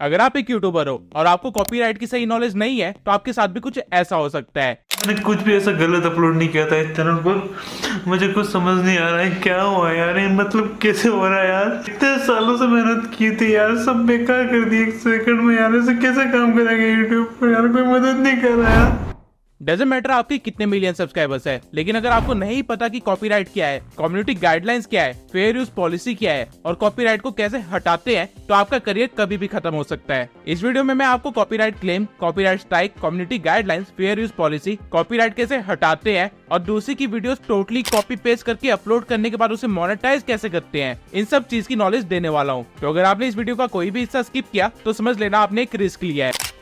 अगर आप एक यूट्यूबर हो और आपको कॉपीराइट की सही नॉलेज नहीं है तो आपके साथ भी कुछ ऐसा हो सकता है। मैंने कुछ भी ऐसा गलत अपलोड नहीं किया था इस चैनल पर। मुझे कुछ समझ नहीं आ रहा है क्या हुआ यार, ये मतलब कैसे हो रहा है यार। इतने सालों से मेहनत की थी यार, सब बेकार कर दी एक सेकंड में यार। ऐसे कैसे काम करेंगे यूट्यूब पर यार, कोई मदद नहीं कर रहा यार। डजंट मैटर आपके कितने मिलियन सब्सक्राइबर्स है, लेकिन अगर आपको नहीं पता कि कॉपीराइट क्या है, कम्युनिटी गाइडलाइंस क्या है, फेयर यूज पॉलिसी क्या है और कॉपीराइट को कैसे हटाते हैं, तो आपका करियर कभी भी खत्म हो सकता है। इस वीडियो में मैं आपको copyright claim, copyright strike, community guidelines, fair use policy, copyright कैसे हटाते हैं और दूसरी की वीडियोस टोटली कॉपी पेस्ट करके अपलोड करने के बाद उसे मोनेटाइज कैसे करते हैं, इन सब चीज की नॉलेज देने वाला हूँ। तो अगर आपने इस वीडियो का कोई भी हिस्सा स्किप किया तो समझ लेना आपने एक रिस्क लिया है।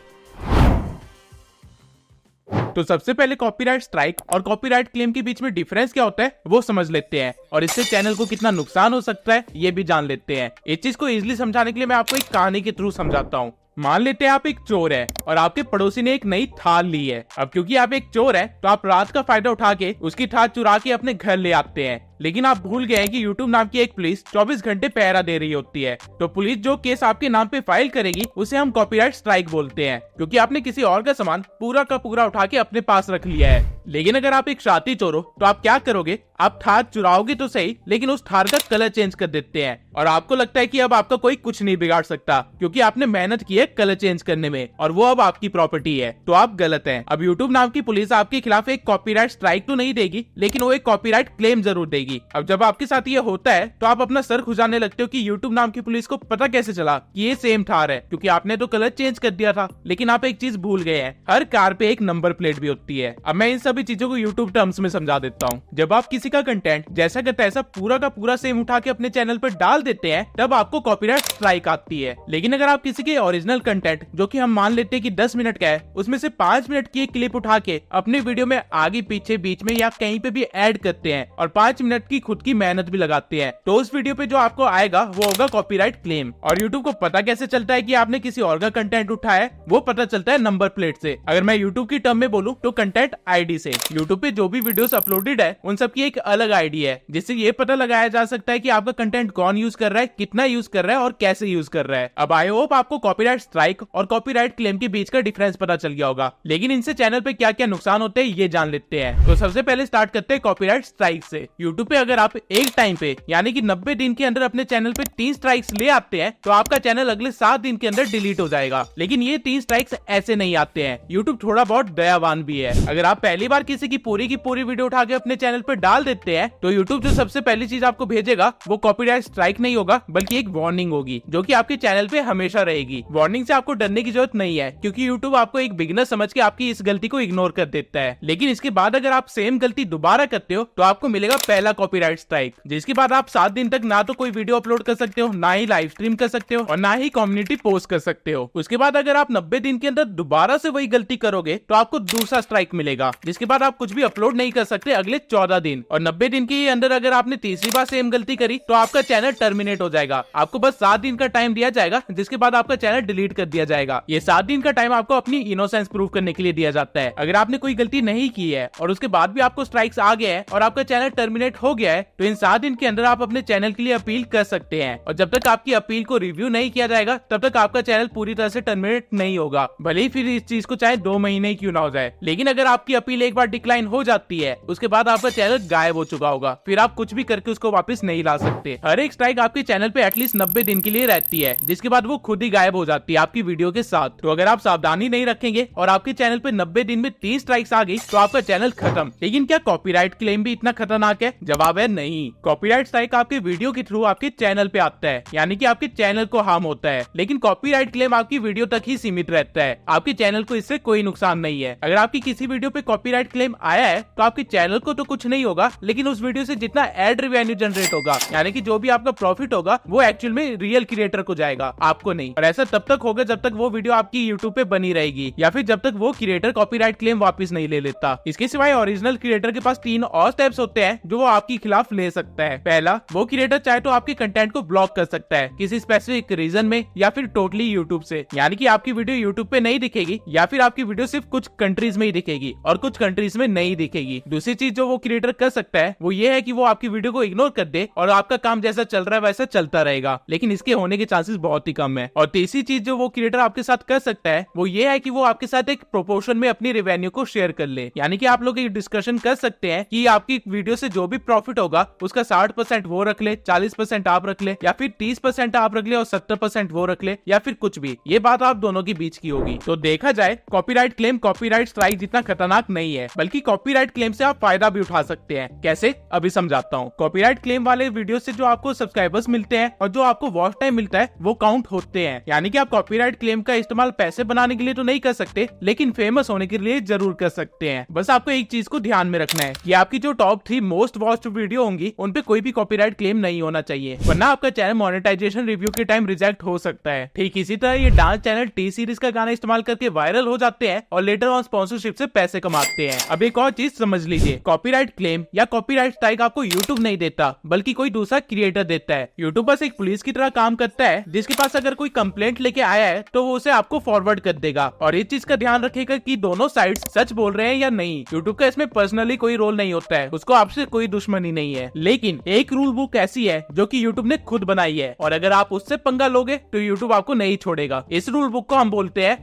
तो सबसे पहले कॉपीराइट स्ट्राइक और कॉपीराइट क्लेम के बीच में डिफरेंस क्या होता है वो समझ लेते हैं और इससे चैनल को कितना नुकसान हो सकता है ये भी जान लेते हैं। इस चीज को इजीली समझाने के लिए मैं आपको एक कहानी के थ्रू समझाता हूँ। मान लेते हैं आप एक चोर है और आपके पड़ोसी ने एक नई थाल ली है। अब क्योंकि आप एक चोर है तो आप रात का फायदा उठा के उसकी थाल चुरा के अपने घर ले आते हैं, लेकिन आप भूल गए हैं कि YouTube नाम की एक पुलिस 24 घंटे पहरा दे रही होती है। तो पुलिस जो केस आपके नाम पे फाइल करेगी उसे हम कॉपीराइट स्ट्राइक बोलते हैं, क्योंकि आपने किसी और का सामान पूरा का पूरा उठा के अपने पास रख लिया है। लेकिन अगर आप एक शातिर चोर हो तो आप क्या करोगे, आप थार चुराओगे तो सही, लेकिन उस थार का कलर चेंज कर देते हैं और आपको लगता है कि अब आपका कोई कुछ नहीं बिगाड़ सकता क्योंकि आपने मेहनत की है कलर चेंज करने में और वो अब आपकी प्रॉपर्टी है। तो आप गलत हैं। अब YouTube नाम की पुलिस आपके खिलाफ एक कॉपीराइट स्ट्राइक तो नहीं देगी, लेकिन वो एक कॉपीराइट क्लेम जरूर देगी। अब जब आपके साथ ये होता है तो आप अपना सर खुजाने लगते हो कि YouTube नाम की पुलिस को पता कैसे चला कि ये सेम थार है, क्योंकि आपने तो कलर चेंज कर दिया था। लेकिन आप एक चीज भूल गए हैं, हर कार पे एक नंबर प्लेट भी होती है। अब मैं इन सभी चीजों को YouTube टर्म्स में समझा देता हूँ। जब आप किसी का कंटेंट जैसा का तैसा पूरा का पूरा सेम उठा के अपने चैनल पर डाल देते हैं तब आपको कॉपीराइट स्ट्राइक आती है। लेकिन अगर आप किसी के ओरिजिनल कंटेंट, जो कि हम मान लेते हैं कि 10 मिनट का है, उसमें से 5 मिनट की एक क्लिप उठा के अपने वीडियो में आगे पीछे बीच में या कहीं पे भी ऐड करते हैं और 5 मिनट की खुद की मेहनत भी लगाते हैं, तो उस वीडियो पे जो आपको आएगा वो होगा कॉपीराइट क्लेम। और YouTube को पता कैसे चलता है कि आपने किसी और का कंटेंट उठाया है, वो पता चलता है नंबर प्लेट से। अगर मैं YouTube की टर्म में बोलूं तो कंटेंट आईडी से। YouTube पे जो भी वीडियोस अपलोडेड है उन सब की एक अलग आईडी है, जिससे ये पता लगाया जा सकता है कि आपका कंटेंट कौन यूज कर रहा है, कितना यूज कर रहा है और कैसे यूज कर रहा है। अब आई होप आपको कॉपीराइट स्ट्राइक और कॉपीराइट क्लेम के बीच का डिफरेंस पता चल गया होगा, लेकिन इनसे चैनल पे क्या क्या नुकसान होते हैं ये जान लेते हैं। तो सबसे पहले स्टार्ट करते हैं कॉपीराइट स्ट्राइक से। YouTube पे अगर आप एक टाइम पे यानी कि 90 दिन के अंदर अपने चैनल पे 3 स्ट्राइक्स ले आते हैं तो आपका चैनल अगले 7 दिन के अंदर डिलीट हो जाएगा। लेकिन ये 3 स्ट्राइक्स ऐसे नहीं आते हैं, YouTube थोड़ा बहुत दयावान भी है। अगर आप पहली बार किसी की पूरी वीडियो उठा के अपने चैनल पे डाल देते हैं तो YouTube जो सबसे पहली चीज आपको भेजेगा वो कॉपीराइट स्ट्राइक नहीं होगा, बल्कि एक वार्निंग होगी जो कि आपके चैनल पे हमेशा रहेगी। वार्निंग से आपको डरने की जरूरत नहीं है, क्योंकि YouTube आपको एक बिगिनर समझ के आपकी इस गलती को इग्नोर कर देता है। लेकिन इसके बाद अगर आप सेम गलती दोबारा करते हो तो आपको मिलेगा पहला कॉपीराइट स्ट्राइक, जिसके बाद आप 7 दिन तक ना तो कोई वीडियो अपलोड कर सकते हो, ना ही लाइव स्ट्रीम कर सकते हो और ना ही कम्युनिटी पोस्ट कर सकते हो। उसके बाद अगर आप 90 दिन के अंदर दोबारा से वही गलती करोगे तो आपको दूसरा स्ट्राइक मिलेगा, जिसके बाद आप कुछ भी अपलोड नहीं कर सकते अगले 14 दिन। और 90 दिन के अंदर अगर आपने तीसरी बार सेम गलती करी तो आपका चैनल टर्मिनेट हो जाएगा। आपको बस 7 दिन का टाइम दिया जाएगा, जिसके बाद आपका चैनल डिलीट कर दिया जाएगा। ये 7 दिन का टाइम आपको अपनी इनोसेंस प्रूव करने के लिए दिया जाता है। अगर आपने कोई गलती नहीं की है और उसके बाद भी आपको स्ट्राइक्स आ गया है और आपका चैनल टर्मिनेट हो गया है तो इन 7 दिन के अंदर आप अपने चैनल के लिए अपील कर सकते हैं, और जब तक आपकी अपील को रिव्यू नहीं किया जाएगा तब तक आपका चैनल पूरी तरह से टर्मिनेट नहीं होगा, भले ही फिर इस चीज को चाहे 2 महीने क्यों ना हो जाए। लेकिन अगर आपकी अपील एक बार डिक्लाइन हो जाती है उसके बाद आपका चैनल गायब हो चुका होगा, फिर आप कुछ भी करके उसको वापस नहीं ला सकते। हर एक स्ट्राइक आपके चैनल पे एटलीस्ट 90 दिन के लिए रहती है, जिसके बाद वो खुद ही गायब हो जाती है आपकी वीडियो के साथ। तो अगर आप सावधानी नहीं रखेंगे और आपके चैनल पे 90 दिन में 3 स्ट्राइक्स आ गई तो आपका चैनल खत्म। लेकिन क्या कॉपीराइट क्लेम भी इतना खतरनाक है? जवाब है नहीं। कॉपीराइट स्ट्राइक आपके वीडियो के थ्रू आपके चैनल पे आता है, यानी कि आपके चैनल को हार्म होता है, लेकिन कॉपीराइट क्लेम आपकी वीडियो तक ही सीमित रहता है। आपके चैनल को इससे कोई नुकसान नहीं है। अगर आपकी किसी वीडियो पे कॉपीराइट क्लेम आया है तो आपके चैनल को तो कुछ नहीं होगा, लेकिन उस वीडियो से जितना एड रेवेन्यू जनरेट होगा, यानी कि जो भी आपका प्रॉफिट होगा वो एक्चुअल में रियल क्रिएटर को जाएगा, आपको नहीं। और ऐसा तब तक होगा जब तक वो वीडियो आपकी यूट्यूब पे बनी रहेगी या फिर जब तक वो क्रिएटर कॉपीराइट क्लेम वापस नहीं ले लेता। इसके सिवाय ओरिजिनल क्रिएटर के पास 3 और स्टेप्स होते हैं जो वो आपके खिलाफ ले सकता है। पहला, वो क्रिएटर चाहे तो आपके कंटेंट को ब्लॉक कर सकता है किसी स्पेसिफिक रीजन में या फिर टोटली यूट्यूब से, यानी कि आपकी वीडियो यूट्यूब पे नहीं दिखेगी या फिर आपकी वीडियो सिर्फ कुछ कंट्रीज में ही दिखेगी और कुछ कंट्रीज में नहीं दिखेगी। दूसरी चीज जो वो क्रिएटर कर सकता है वो ये है कि वो आपकी वीडियो को इग्नोर कर दे और आपका काम जैसा चल रहा रहा है वैसा चलता रहेगा, लेकिन इसके होने के चांसेस बहुत ही कम है। और तीसरी चीज जो वो क्रिएटर आपके साथ कर सकता है वो ये है कि वो आपके साथ एक प्रोपोर्शन में अपनी रेवेन्यू को शेयर कर ले। यानी कि आप लोग एक डिस्कशन कर सकते हैं कि आपकी वीडियो से जो भी प्रॉफिट होगा उसका 60% वो रख ले, 40% आप रख ले, या फिर 30% आप रख ले और 70% वो रख ले, या फिर कुछ भी। ये बात आप दोनों के बीच की होगी। तो देखा जाए कॉपीराइट क्लेम कॉपीराइट स्ट्राइक जितना खतरनाक नहीं है, बल्कि कॉपीराइट क्लेम से आप फायदा भी उठा सकते हैं। कैसे, अभी समझाता हूँ। कॉपीराइट क्लेम वाले वीडियो से जो आपको सब्सक्राइबर्स मिलते हैं और जो आपको वॉच टाइम मिलता है वो काउंट होते हैं। यानी कि आप कॉपीराइट क्लेम का इस्तेमाल पैसे बनाने के लिए तो नहीं कर सकते, लेकिन फेमस होने के लिए जरूर कर सकते हैं। बस आपको एक चीज को ध्यान में रखना है कि आपकी जो टॉप 3 मोस्ट वॉच्ड वीडियो होंगी उन पे कोई भी कॉपीराइट क्लेम नहीं होना चाहिए, वरना आपका चैनल मोनेटाइजेशन रिव्यू के टाइम रिजेक्ट हो सकता है। ठीक इसी तरह ये डांस चैनल टी सीरीज का गाना इस्तेमाल करके वायरल हो जाते हैं और लेटर ऑन स्पॉन्सरशिप से पैसे कमाते हैं। अब एक और चीज समझ लीजिए, कॉपीराइट क्लेम या कॉपीराइट स्ट्राइक आपको यूट्यूब नहीं देता, बल्कि कोई दूसरा क्रिएटर देता है। यूट्यूब बस एक पुलिस की तरह काम करता है, जिसके पास अगर कोई कंप्लेंट लेके आया है तो वो उसे आपको फॉरवर्ड कर देगा। और इस चीज का ध्यान रखेगा कि दोनों साइड्स सच बोल रहे हैं या नहीं। यूट्यूब का इसमें पर्सनली कोई रोल नहीं होता है, उसको आपसे कोई दुश्मनी नहीं है। लेकिन एक रूल बुक ऐसी है जो कि यूट्यूब ने खुद बनाई है, और अगर आप उससे पंगा लोगे तो यूट्यूब आपको नहीं छोड़ेगा। इस रूल बुक को हम बोलते हैं,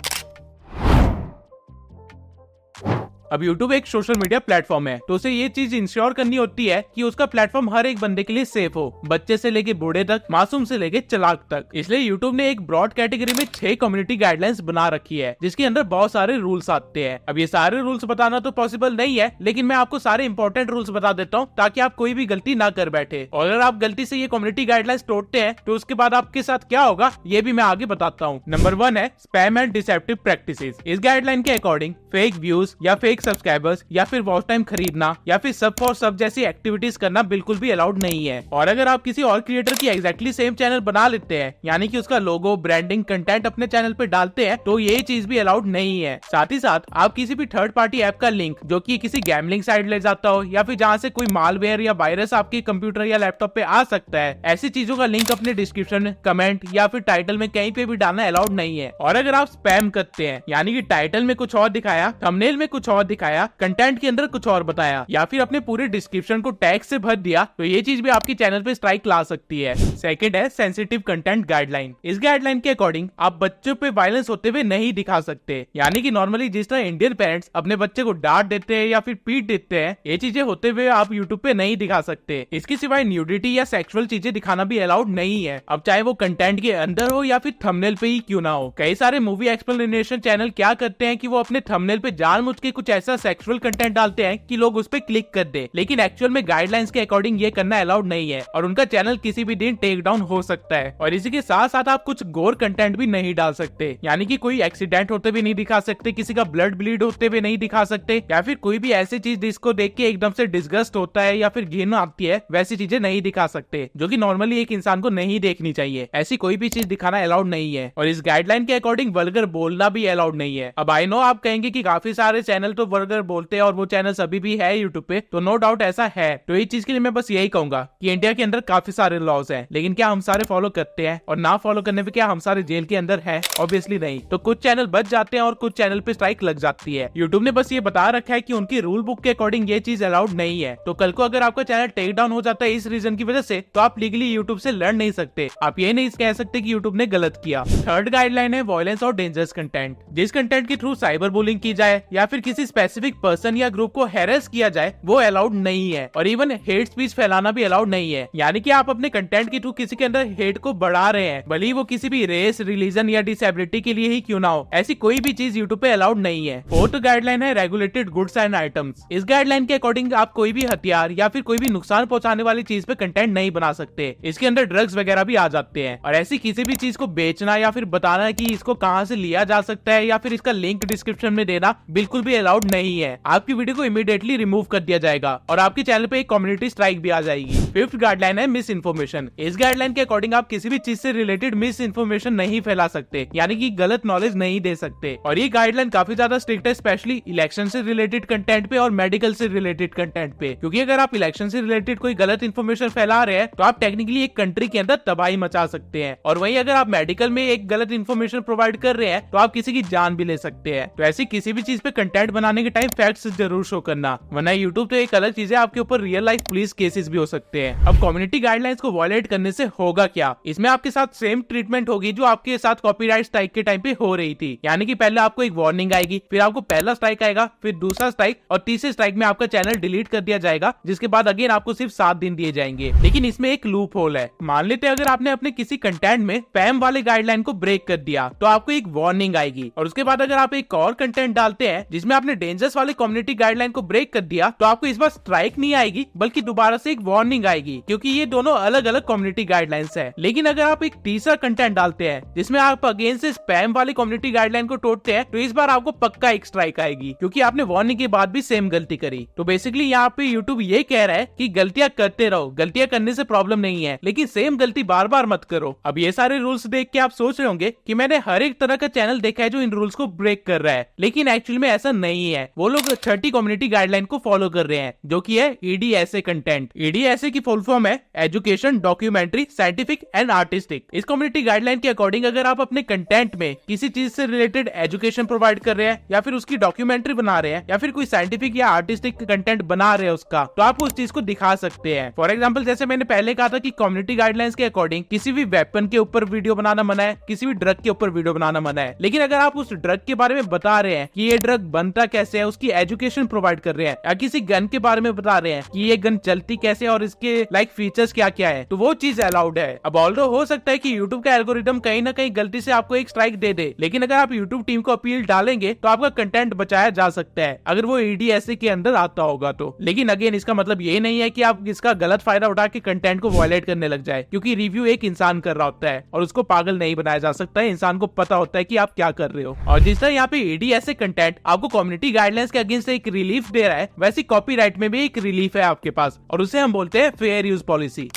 अब YouTube एक सोशल मीडिया प्लेटफॉर्म है, तो उसे ये चीज इंश्योर करनी होती है कि उसका प्लेटफॉर्म हर एक बंदे के लिए सेफ हो, बच्चे से लेके बूढ़े तक, मासूम से लेके चालाक तक। इसलिए YouTube ने एक ब्रॉड कैटेगरी में 6 कम्युनिटी गाइडलाइंस बना रखी है, जिसके अंदर बहुत सारे रूल्स आते हैं। अब ये सारे रूल्स बताना तो पॉसिबल नहीं है, लेकिन मैं आपको सारे इंपॉर्टेंट रूल्स बता देता हूँ ताकि आप कोई भी गलती ना कर बैठे। और अगर आप गलती से ये कम्युनिटी गाइडलाइंस तोड़ते हैं तो उसके बाद आपके साथ क्या होगा ये भी मैं आगे बताता हूँ। नंबर 1 है स्पैम एंड डिसेप्टिव प्रैक्टिसेस। इस गाइडलाइन के अकॉर्डिंग फेक व्यूज या फेक सब्सक्राइबर्स या फिर वॉच टाइम खरीदना या फिर सब फॉर सब जैसी एक्टिविटीज करना बिल्कुल भी अलाउड नहीं है। और अगर आप किसी और क्रिएटर की एग्जैक्टली सेम चैनल बना लेते हैं, यानी कि उसका लोगो, ब्रांडिंग, कंटेंट अपने चैनल पे डालते हैं, तो ये चीज भी अलाउड नहीं है। साथ ही साथ आप किसी भी थर्ड पार्टी ऐप का लिंक जो कि किसी गैमलिंग साइट ले जाता हो या फिर जहाँ से कोई मालवेयर या वायरस आपके कंप्यूटर या लैपटॉप पे आ सकता है, ऐसी चीजों का लिंक अपने डिस्क्रिप्शन, कमेंट या फिर टाइटल में कहीं पे भी डालना अलाउड नहीं है। और अगर आप स्पैम करते हैं, यानी कि टाइटल में कुछ और दिखाया, थंबनेल में कुछ और दिखाया, कंटेंट के अंदर कुछ और बताया, या फिर अपने पूरे डिस्क्रिप्शन को टैग से भर दिया, तो ये चीज भी आपकी चैनल पे स्ट्राइक ला सकती है। सेकंड है सेंसिटिव कंटेंट गाइडलाइन। इस गाइडलाइन के अकॉर्डिंग आप बच्चों पे वायलेंस होते हुए नहीं दिखा सकते, यानी कि नॉर्मली जिस तरह इंडियन पेरेंट्स अपने बच्चे को डांट देते हैं या फिर पीट देते हैं, ये चीजें होते हुए आप यूट्यूब पे नहीं दिखा सकते। इसके सिवाय न्यूडिटी या सेक्सुअल चीजें दिखाना भी अलाउड नहीं है, अब चाहे वो कंटेंट के अंदर हो या फिर थंबनेल पे ही क्यों ना हो। कई सारे मूवी एक्सप्लेनेशन चैनल क्या करते हैं कि वो अपने थंबनेल पे जानबूझ के कुछ ऐसा सेक्सुअल कंटेंट डालते हैं कि लोग उस पे क्लिक कर दे, लेकिन एक्चुअल में गाइडलाइंस के अकॉर्डिंग ये करना अलाउड नहीं है और उनका चैनल किसी भी दिन टेक डाउन हो सकता है। और इसी के साथ साथ आप कुछ गोर कंटेंट भी नहीं डाल सकते, यानी कि कोई एक्सीडेंट होते हुए नहीं दिखा सकते, किसी का ब्लड ब्लीड होते हुए नहीं दिखा सकते, या फिर कोई भी ऐसी चीज जिसको देख के एकदम से डिस्गस्ट होता है या फिर घिन आती है, वैसी चीजें नहीं दिखा सकते, जो कि नॉर्मली एक इंसान को नहीं देखनी चाहिए। ऐसी कोई भी चीज दिखाना अलाउड नहीं है। और इस गाइडलाइन के अकॉर्डिंग वल्गर बोलना भी अलाउड नहीं है। अब आई नो आप कहेंगे कि काफी सारे चैनल तो वल्गर बोलते हैं और वो चैनल अभी भी है यूट्यूब पे, तो नो डाउट ऐसा है। तो इस चीज के लिए मैं बस यही कहूंगा कि इंडिया के अंदर काफी सारे लॉज हैं, लेकिन क्या हम सारे फॉलो करते हैं? और ना फॉलो करने पे क्या हम सारे जेल के अंदर है? ऑब्वियसली नहीं। तो कुछ चैनल बच जाते हैं और कुछ चैनल पे स्ट्राइक लग जाती है। यूट्यूब ने बस ये बता रखा है कि उनकी रूल बुक के अकॉर्डिंग ये चीज अलाउड नहीं है। तो कल को अगर आपका चैनल टेक डाउन हो जाता है इस रीजन की वजह से, तो आप लीगली यूट्यूब से लड़ नहीं सकते। आप ये नहीं कह सकते कि यूट्यूब ने गलत किया। थर्ड गाइडलाइन है वायलेंस और डेंजरस कंटेंट। जिस कंटेंट के थ्रू साइबर बुलिंग की जाए या फिर किसी स्पेसिफिक पर्सन या ग्रुप को हैरेस किया जाए, वो अलाउड नहीं है। और इवन हेट स्पीच फैलाना भी अलाउड नहीं है, यानी कि आप अपने कंटेंट के थ्रू किसी के अंदर हेट को बढ़ा रहे हैं, भले ही वो किसी भी रेस, रिलीजन या डिसेबिलिटी के लिए ही क्यों ना हो, ऐसी कोई भी चीज यूट्यूब पे अलाउड नहीं है। फोर्थ गाइडलाइन है रेगुलेटेड गुड्स एंड आइटम्स। इस गाइडलाइन के अकॉर्डिंग आप कोई भी हथियार या फिर कोई भी नुकसान पहुंचाने वाली चीज पे कंटेंट नहीं बना सकते। इसके अंदर ड्रग्स वगैरह भी आ जाते हैं। और ऐसी किसी भी चीज को बेचना या फिर बताना कि इसको कहां से लिया जा सकता है या फिर इसका लिंक डिस्क्रिप्शन में देना बिल्कुल भी अलाउड नहीं है। आपकी वीडियो को इमीडिएटली रिमूव कर दिया जाएगा और आपके चैनल पे एक कम्युनिटी स्ट्राइक भी आ जाएगी। फिफ्थ गाइडलाइन है मिस इन्फॉर्मेशन। इस गाइडलाइन के अकॉर्डिंग आप किसी भी चीज से रिलेटेड मिस इन्फॉर्मेशन नहीं फैला सकते, यानी कि गलत नॉलेज नहीं दे सकते। और ये गाइडलाइन काफी ज्यादा स्ट्रिक्ट है, स्पेशली इलेक्शन से रिलेटेड कंटेंट पे और मेडिकल से रिलेटेड कंटेंट पे, क्योंकि अगर आप इलेक्शन से रिलेटेड कोई गलत इन्फॉर्मेशन फैला रहे हैं तो आप टेक्निकली एक कंट्री के अंदर तबाही मचा सकते हैं। और वहीं अगर आप मेडिकल में एक गलत इन्फॉर्मेशन प्रोवाइड कर रहे हैं तो आप किसी की जान भी ले सकते हैं। तो ऐसी किसी भी चीज पे कंटेंट बनाने बनाने के टाइम फैक्ट्स जरूर शो करना, वरना यूट्यूब तो एक अलग चीज है, आपके ऊपर रियल लाइफ पुलिस केसेस भी हो सकते हैं। अब कम्युनिटी गाइडलाइंस को वायलेट करने से होगा क्या, इसमें आपके साथ सेम ट्रीटमेंट होगी जो आपके साथ कॉपीराइट स्ट्राइक के टाइम पे हो रही थी। यानी कि पहले आपको एक वार्निंग आएगी, फिर आपको पहला स्ट्राइक आएगा, फिर दूसरा स्ट्राइक, और तीसरे स्ट्राइक में आपका चैनल डिलीट कर दिया जाएगा, जिसके बाद अगेन आपको सिर्फ 7 दिन दिए जाएंगे। लेकिन इसमें एक लूप होल है। मान लेते हैं अगर आपने अपने किसी कंटेंट में स्पैम वाले गाइडलाइन को ब्रेक कर दिया तो आपको एक वार्निंग आएगी, और उसके बाद अगर आप एक और कंटेंट डालते हैं जिसमें आपने डेंजरस वाले कम्युनिटी गाइडलाइन को ब्रेक कर दिया तो आपको इस बार स्ट्राइक नहीं आएगी बल्कि दोबारा से एक वार्निंग आएगी, क्योंकि ये दोनों अलग अलग कम्युनिटी गाइडलाइंस है। लेकिन अगर आप एक तीसरा कंटेंट डालते हैं जिसमें आप अगेन से स्पैम वाले कम्युनिटी गाइडलाइन को तोड़ते हैं तो इस बार आपको पक्का एक स्ट्राइक आएगी, क्योंकि आपने वार्निंग के बाद भी सेम गलती करी। तो बेसिकली यहाँ पे यूट्यूब ये कह रहा है कि गलतियां करते रहो, गलतियां करने से प्रॉब्लम नहीं है, लेकिन सेम गलती बार बार मत करो। अब ये सारे रूल्स देख के आप सोच रहे होंगे कि मैंने हर एक तरह का चैनल देखा है जो इन रूल्स को ब्रेक कर रहा है, लेकिन एक्चुअली में ऐसा नहीं है। वो लोग 30 कम्युनिटी गाइडलाइन को फॉलो कर रहे हैं, जो कि है EDSA कंटेंट। EDSA की फुल फॉर्म है education, documentary, scientific and artistic. इस कम्युनिटी गाइडलाइन के अकॉर्डिंग अगर आप अपने कंटेंट में किसी चीज से रिलेटेड एजुकेशन प्रोवाइड कर रहे हैं, या फिर उसकी डॉक्यूमेंट्री बना रहे हैं, या फिर कोई साइंटिफिक या आर्टिस्टिक कंटेंट बना रहे हैं उसका, तो आप उस चीज को दिखा सकते हैं। फॉर एग्जाम्पल, जैसे मैंने पहले कहा था कि कम्युनिटी गाइडलाइंस के अकॉर्डिंग किसी भी वेपन के ऊपर वीडियो बनाना मना है, किसी भी ड्रग के ऊपर वीडियो बनाना मना है। लेकिन अगर आप उस ड्रग के बारे में बता रहे हैं कि ये ड्रग बनता कैसे है, उसकी एजुकेशन प्रोवाइड कर रहे हैं, या किसी गन के बारे में बता रहे हैं कि ये गन चलती कैसे और इसके फीचर्स क्या क्या है, तो वो चीज अलाउड है। अब ऑल्दो हो सकता है कि यूट्यूब का एल्गोरिदम कहीं ना कहीं गलती से आपको एक स्ट्राइक दे दे, लेकिन अगर आप यूट्यूब टीम को अपील डालेंगे तो आपका कंटेंट बचाया जा सकता है, अगर वो EDSA के अंदर आता होगा तो। लेकिन अगेन इसका मतलब ये नहीं है कि आप इसका गलत फायदा उठा के कंटेंट को वायलेट करने लग जाए, क्योंकि रिव्यू एक इंसान कर रहा होता है और उसको पागल नहीं बनाया जा सकता है। इंसान को पता होता है कि आप क्या कर रहे हो। और जिस तरह यहाँ पे EDSA कंटेंट आपको कम्युनिटी गाइडलाइंस के अगेंस्ट एक रिलीफ दे रहा है, वैसे कॉपीराइट में भी एक रिलीफ है आपके पास, और उसे हम बोलते हैं फेयर यूज पॉलिसी।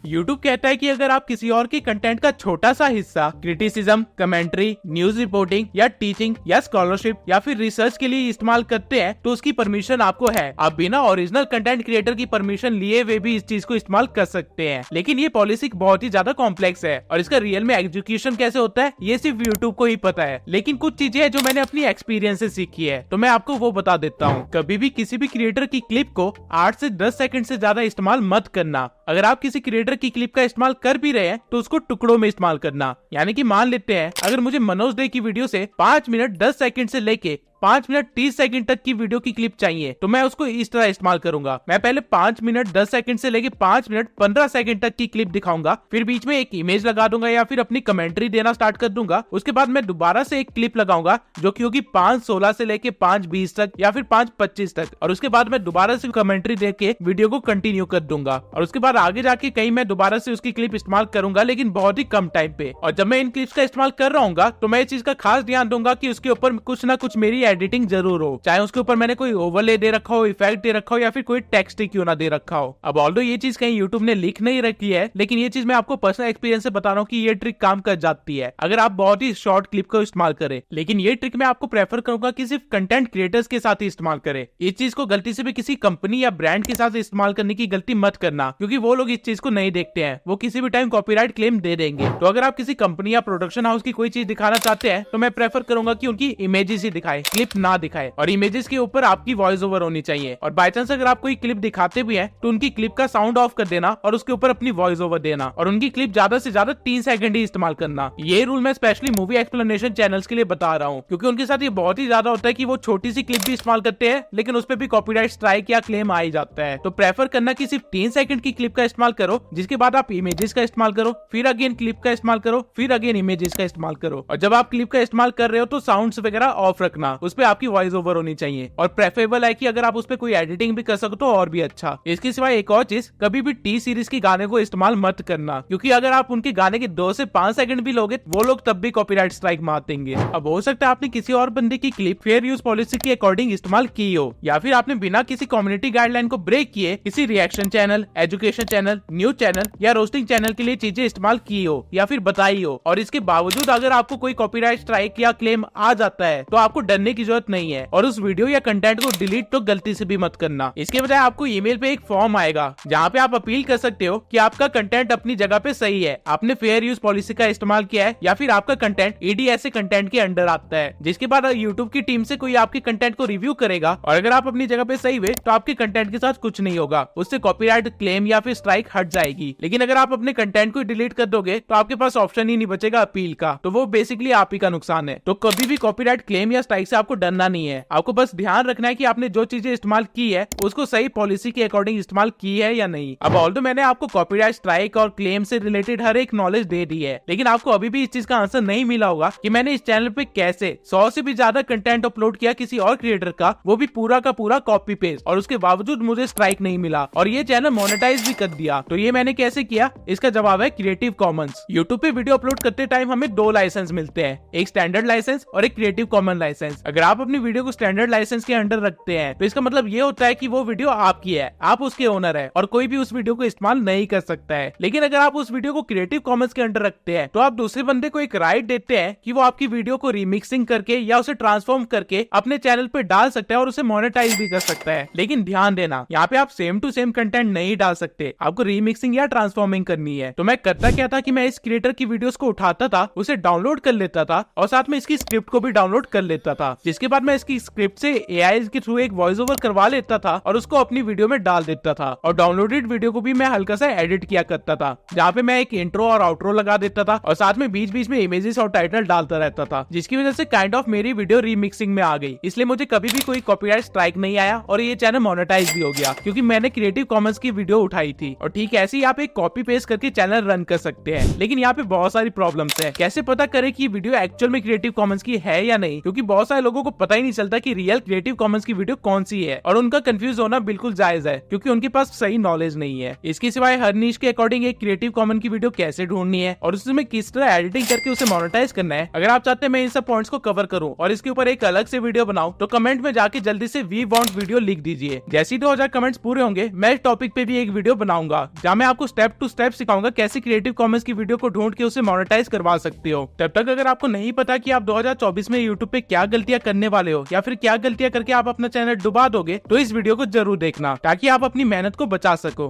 YouTube कहता है कि अगर आप किसी और के कंटेंट का छोटा सा हिस्सा क्रिटिसिज्म, कमेंट्री, न्यूज रिपोर्टिंग या टीचिंग या स्कॉलरशिप या फिर रिसर्च के लिए इस्तेमाल करते हैं तो उसकी परमिशन आपको है। आप बिना ओरिजिनल कंटेंट क्रिएटर की परमिशन लिए हुए भी इस चीज को इस्तेमाल कर सकते हैं। लेकिन ये पॉलिसी बहुत ही ज्यादा कॉम्प्लेक्स है और इसका रियल में एग्जीक्यूशन कैसे होता है ये सिर्फ YouTube को ही पता है। लेकिन कुछ चीजें हैं जो मैंने अपनी एक्सपीरियंस से सीखी है, तो मैं आपको वो बता देता हूँ। कभी भी किसी भी क्रिएटर की क्लिप को 8 से 10 सेकंड से ज्यादा इस्तेमाल मत करना। अगर आप किसी क्रिएटर की क्लिप का इस्तेमाल कर भी रहे हैं तो उसको टुकड़ों में इस्तेमाल करना। यानी कि मान लेते हैं अगर मुझे मनोज डे की वीडियो से 5 मिनट 10 सेकंड से लेके 5 मिनट 30 सेकंड तक की वीडियो की क्लिप चाहिए तो मैं उसको इस तरह इस्तेमाल करूंगा। मैं पहले 5 मिनट 10 सेकंड से लेके 5 मिनट 15 सेकंड तक की क्लिप दिखाऊंगा, फिर बीच में एक इमेज लगा दूंगा या फिर अपनी कमेंट्री देना स्टार्ट कर दूंगा। उसके बाद मैं दोबारा से एक क्लिप लगाऊंगा जो कि होगी 5:16 से लेके 5:20 तक या फिर 5:25 तक, और उसके बाद मैं दोबारा से कमेंट्री दे के वीडियो को कंटिन्यू कर दूंगा। और उसके बाद आगे जाके कहीं मैं दोबारा से उसकी क्लिप इस्तेमाल करूंगा, लेकिन बहुत ही कम टाइम पे। और जब मैं इन क्लिप्स का इस्तेमाल कर रहा हूँ तो मैं इस चीज का खास ध्यान दूंगा कि उसके ऊपर कुछ ना कुछ मेरी एडिटिंग जरूर हो, चाहे उसके ऊपर मैंने कोई ओवरले दे रखा हो, इफेक्ट दे रखा हो या फिर कोई टेक्स्ट क्यों ना दे रखा हो। अब ऑल्दो ये चीज कहीं YouTube ने लिख नहीं रखी है, लेकिन ये चीज मैं आपको पर्सनल एक्सपीरियंस से बता रहा हूँ कि ये ट्रिक काम कर जाती है अगर आप बहुत ही शॉर्ट क्लिप को इस्तेमाल करें। लेकिन ये ट्रिक मैं आपको प्रेफर करूंगा कि सिर्फ कंटेंट क्रिएटर्स के साथ ही इस्तेमाल करें। इस चीज को गलती से भी किसी कंपनी या ब्रांड के साथ इस्तेमाल करने की गलती मत करना, क्योंकि वो लोग इस चीज को नहीं देखते हैं, वो किसी भी टाइम कॉपीराइट क्लेम दे देंगे। तो अगर आप किसी कंपनी या प्रोडक्शन हाउस की कोई चीज दिखाना चाहते हैं तो मैं प्रेफर करूंगा कि उनकी इमेजेस ही दिखाए, क्लिप ना दिखाए, और इमेजेस के ऊपर आपकी वॉइस ओवर होनी चाहिए। और बाय चांस अगर आप कोई क्लिप दिखाते भी हैं तो उनकी क्लिप का साउंड ऑफ कर देना और उसके ऊपर अपनी वॉइस ओवर देना, और उनकी क्लिप ज्यादा से ज्यादा 3 सेकंड ही इस्तेमाल करना। ये रूल मैं स्पेशली मूवी एक्सप्लेनेशन चैनल्स के लिए बता रहा हूँ, क्योंकि उनके साथ ये बहुत ही ज्यादा होता है कि वो छोटी सी क्लिप भी इस्तेमाल करते हैं लेकिन उस पर भी कॉपीराइट स्ट्राइक या क्लेम आ ही जाता है। तो प्रेफर करना कि सिर्फ 3 सेकंड की क्लिप का इस्तेमाल करो, जिसके बाद आप इमेजेस का इस्तेमाल करो, फिर अगेन क्लिप का इस्तेमाल करो, फिर अगेन इमेजेस का इस्तेमाल करो। और जब आप क्लिप का इस्तेमाल कर रहे हो तो साउंड्स वगैरह ऑफ रखना, उस पर आपकी वॉइस ओवर होनी चाहिए। और प्रेफरेबल है कि अगर आप उस पर कोई एडिटिंग भी कर सको तो और भी अच्छा। इसके सिवाय एक और चीज, कभी भी टी सीरीज के गाने को इस्तेमाल मत करना, क्योंकि अगर आप उनके गाने के 2 से 5 सेकंड भी लोगे वो लोग तब भी कॉपीराइट स्ट्राइक मार देंगे। अब हो सकता है आपने किसी और बंदे की क्लिप फेयर यूज पॉलिसी के अकॉर्डिंग इस्तेमाल की हो, या फिर आपने बिना किसी कम्युनिटी गाइडलाइन को ब्रेक किए किसी reaction channel, education channel, news channel या रोस्टिंग चैनल के लिए चीजें इस्तेमाल की हो या फिर बताई हो, और इसके बावजूद अगर आपको कोई कॉपीराइट स्ट्राइक या क्लेम आ जाता है तो आपको डरने की जरूरत नहीं है और उस वीडियो या कंटेंट को डिलीट तो गलती से भी मत करना। इसके बजाय आपको ईमेल पे एक फॉर्म आएगा जहाँ पे आप अपील कर सकते हो कि आपका कंटेंट अपनी जगह पे सही है, आपने फेयर यूज पॉलिसी का इस्तेमाल किया है या फिर आपका कंटेंट EDSA कंटेंट के अंडर आता है। जिसके बाद यूट्यूब की टीम से कोई आपके कंटेंट को रिव्यू करेगा और अगर आप अपनी जगह पे सही हुए तो आपके कंटेंट के साथ कुछ नहीं होगा, उससे कॉपीराइट क्लेम या फिर स्ट्राइक हट जाएगी। लेकिन अगर आप अपने कंटेंट को डिलीट कर दोगे तो आपके पास ऑप्शन ही नहीं बचेगा अपील का, तो वो बेसिकली आप ही का नुकसान है। तो कभी भी कॉपीराइट क्लेम या स्ट्राइक से आपको डरना नहीं है, आपको बस ध्यान रखना है कि आपने जो चीजें इस्तेमाल की है उसको सही पॉलिसी के अकॉर्डिंग इस्तेमाल की है या नहीं। अब ऑल्दो मैंने आपको कॉपीराइट स्ट्राइक और क्लेम से रिलेटेड हर एक नॉलेज दे दी है, लेकिन आपको अभी भी इस चीज का आंसर नहीं मिला होगा कि मैंने इस चैनल पे कैसे 100 से भी ज्यादा कंटेंट अपलोड किया किसी और क्रिएटर का, वो भी पूरा का पूरा कॉपी पेस्ट, और उसके बावजूद मुझे स्ट्राइक नहीं मिला और ये चैनल मोनेटाइज भी कर दिया। तो ये मैंने कैसे किया, इसका जवाब है क्रिएटिव कॉमन्स। यूट्यूब पे वीडियो अपलोड करते टाइम हमें 2 लाइसेंस मिलते हैं, एक स्टैंडर्ड लाइसेंस और एक क्रिएटिव कॉमन लाइसेंस। अगर आप अपनी वीडियो को स्टैंडर्ड लाइसेंस के अंडर रखते हैं तो इसका मतलब ये होता है कि वो वीडियो आपकी है, आप उसके ओनर है और कोई भी उस वीडियो को इस्तेमाल नहीं कर सकता है। लेकिन अगर आप उस वीडियो को क्रिएटिव कॉमन्स के अंडर रखते हैं तो आप दूसरे बंदे को एक राइट देते हैं कि वो आपकी वीडियो को रिमिक्सिंग करके या उसे ट्रांसफॉर्म करके अपने चैनल पे डाल सकता है और उसे मोनेटाइज भी कर सकता है। लेकिन ध्यान देना, यहाँ पे आप सेम टू सेम कंटेंट नहीं डाल सकते, आपको रिमिक्सिंग या ट्रांसफॉर्मिंग करनी है। तो मैं करता क्या था कि मैं इस क्रिएटर की वीडियोस को उठाता था, उसे डाउनलोड कर लेता था और साथ में इसकी स्क्रिप्ट को भी डाउनलोड कर लेता था, जिसके बाद मैं इसकी स्क्रिप्ट से AI के थ्रू एक वॉइस ओवर करवा लेता था और उसको अपनी वीडियो में डाल देता था। और डाउनलोडेड वीडियो को भी मैं हल्का सा एडिट किया करता था, जहाँ पे मैं एक इंट्रो और आउट्रो लगा देता था और साथ में बीच बीच में इमेजेस और टाइटल डालता रहता था, जिसकी वजह से काइंड ऑफ मेरी वीडियो रीमिक्सिंग में आ गई। इसलिए मुझे कभी भी कोई कॉपीराइट स्ट्राइक नहीं आया और ये चैनल मोनेटाइज भी हो गया क्योंकि मैंने क्रिएटिव कॉमन्स की वीडियो उठाई थी। और ठीक ऐसे ही आप एक कॉपी पेस्ट करके चैनल रन कर सकते हैं, लेकिन यहाँ पे बहुत सारी प्रॉब्लम्स है। कैसे पता करें कि वीडियो एक्चुअल में क्रिएटिव कॉमन्स की है या नहीं, क्योंकि बहुत सारे लोगों को पता ही नहीं चलता कि रियल क्रिएटिव कॉमन्स की वीडियो कौन सी है और उनका कंफ्यूज होना बिल्कुल जायज है क्योंकि उनके पास सही नॉलेज नहीं है। इसके सिवाय हर नीश के अकॉर्डिंग एक क्रिएटिव कॉमन की वीडियो कैसे ढूंढनी है और उसमें किस तरह एडिटिंग करके उसे मोनेटाइज करना है, अगर आप चाहते हैं मैं इन सब पॉइंट्स को कवर करूं और इसके ऊपर एक अलग से वीडियो बनाऊं तो कमेंट में जाके जल्दी से वी वांट वीडियो लिख दीजिए। जैसे ही 2000 कमेंट्स पूरे होंगे मैं इस टॉपिक पे भी एक वीडियो बनाऊंगा जहां मैं आपको स्टेप टू स्टेप सिखाऊंगा कैसे क्रिएटिव कॉमन्स की वीडियो को ढूंढ के उसे मोनेटाइज करवा सकते हो। तब तक अगर आपको नहीं पता कि आप 2024 में यूट्यूब पे क्या गलतियां करने वाले हो या फिर क्या गलतियां करके आप अपना चैनल डुबा दोगे तो इस वीडियो को जरूर देखना ताकि आप अपनी मेहनत को बचा सको।